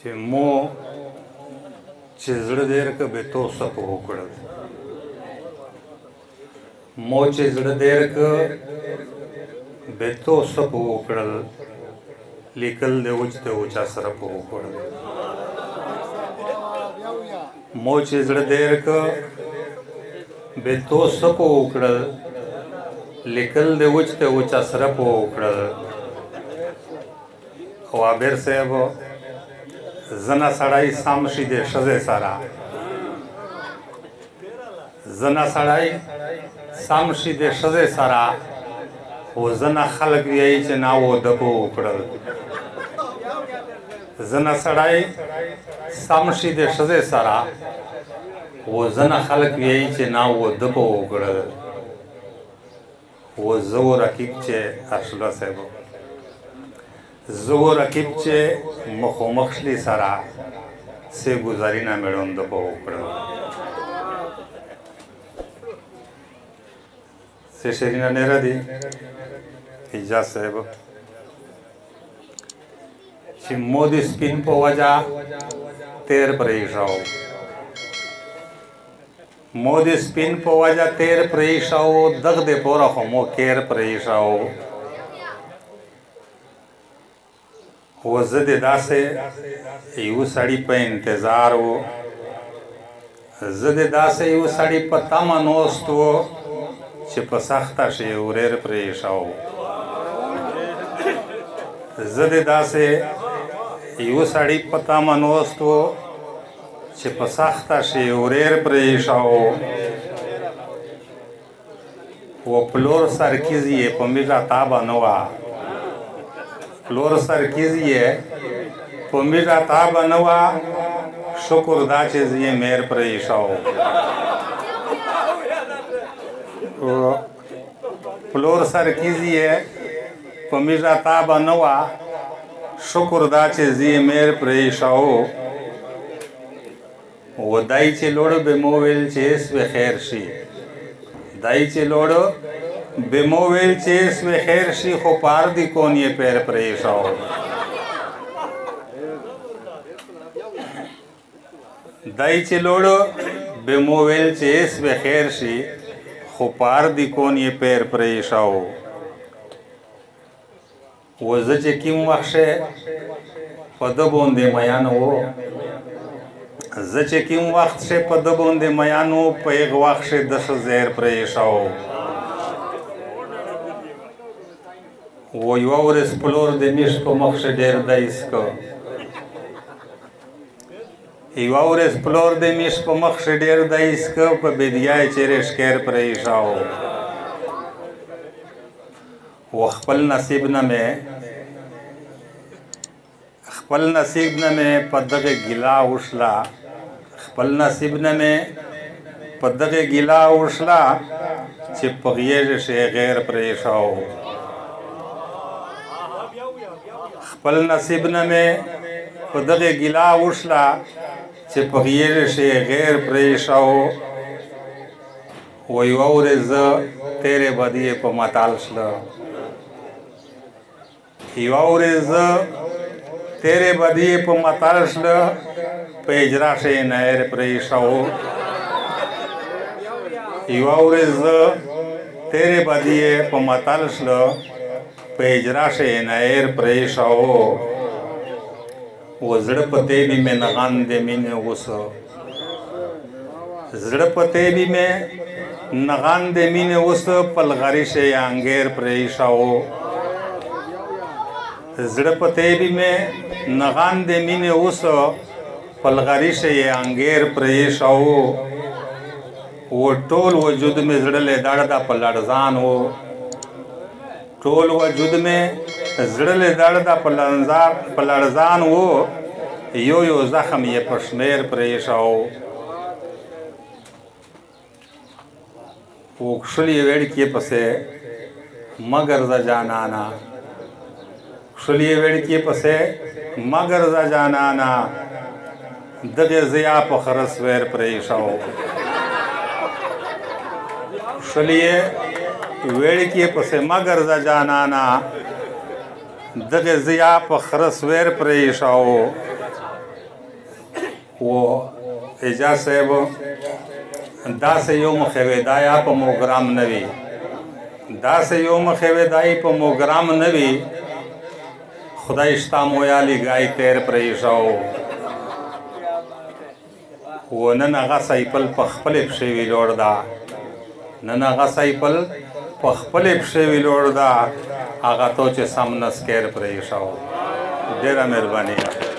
چې مو چې زړه دې رکه به تو سپ وکړل مو چې زړه دې رکه به تو سپ وکړل لیکل دې وچته وچا سره په وکړل مو چې زړه دې رکه به تو سپ وکړل لیکل دې وچته وچا سره په وکړل خوابر صاحب زنا سړی سام شي د ښځې سره زنا سړی سام شي د ښځې سره خو زنا خلک وایي چې نا و د په وکړل زنا سړی سام شي د ښځې سره خو زنا خلک وایي چې نا و د په وکړل و زه رقیب چې ارشد صاحب زو رقیب چې مخامخ شلی سره سه گزاری نه مړوند په وکړه سه شرینا نه را دي اجازه صاحب چې مودي سپین په وجا تیر پرېښاو مودي سپین په وجا تیر پرېښاو دغه د پوره خو مو کېر پرېښاو و زه د داسې یو سړي په انتظار و زه د داسې یو سړي په تمه ناست و چې په سخته شي ورېر پرېښاو زه د داسې یو سړي په تمه ناست و چې په سخته شي ورېر پرېښاو و پلور سرکیز یې په میږه تابه نه وه پلور سرکیز یې په میږه تابه نه وه شکر دا چې زه یې میر پرېښاو پلور سرکیز یې په میږه تابه نه وه شکر دا چې زه یې میر پرېښاو و دای چې لوړ به مو ویل چې اسوې خیر شي دای چې لوړ به مو ویل چې اسوې خیر شي خو پار دی کون یې پیر پرېښاو دای چې لوړ به مو ویل چې اسوې خیر شي خو پار دی کون یې پیر پرېښاو و زه چې کوم وخت په ده باندې میان و زه چې کوم وخت په ده باندې میان و په هغه وخت د ښه زیر پرېښاو و یوه ورځ پلور د میش په مخ ډېر دایس که یوه ورځ پلور د میش په مخ ډېر دایس که په بدیا یې چیرې شکیر پرېښاو و خپل نصیب نه مې په دغه ګیلا وشله خپل نصیب نه مې په دغه ګیلا وشله چې په غېږ شي غیر پرېښاو خپل نصیب نه مې په دغه ګیلا وشله چې په غېږ شي غیر پرېښاو و یوه ورځ زه تیرې بدي په متال شله یوه ورځ زه تیرې بدي په متال شله په اجرا شي نهر پرېښاو یوه ورځ زه تیرې بدي په متال شله په اجرا شي نهر پرېښاو و زړه په تیبي مې نغان د مینې اوسه زړه په تیبي مې نغان د مینې اوسه پلغري شي انګیر پرېښاو زړه په تیبي مې نغان د مینې اوسه پلغري شي انګیر پرېښاو و ټول وجود مې زړه له دړه په لړزان و ټول وجود مې زړه له دړه په لړزان و یو یو زخم یې په شمیر پرېښاو و کښلې وړکې پسې مگر ز جانانا کښلې وړکې پسې مگر ز جانانا دغه ضیا په خرس ویر پرېښاو کښلې وړکې پسې مگر ز جانانا دغه ضیا په خرس ویر پرېښاو و اجازه صاحب داسې یو مخویدایا په موګرام نه وي داسې یو مخویدای په موګرام نه وي خدای شتا مویالی ګای تیر پریښاو و نن هغه سایپل په خپلې پښې ویلوړ ده نن هغه سایپل په خپلې پښې ویلوړ ده هغه تو چې سم نسکیر پریښاو ډېره مهرباني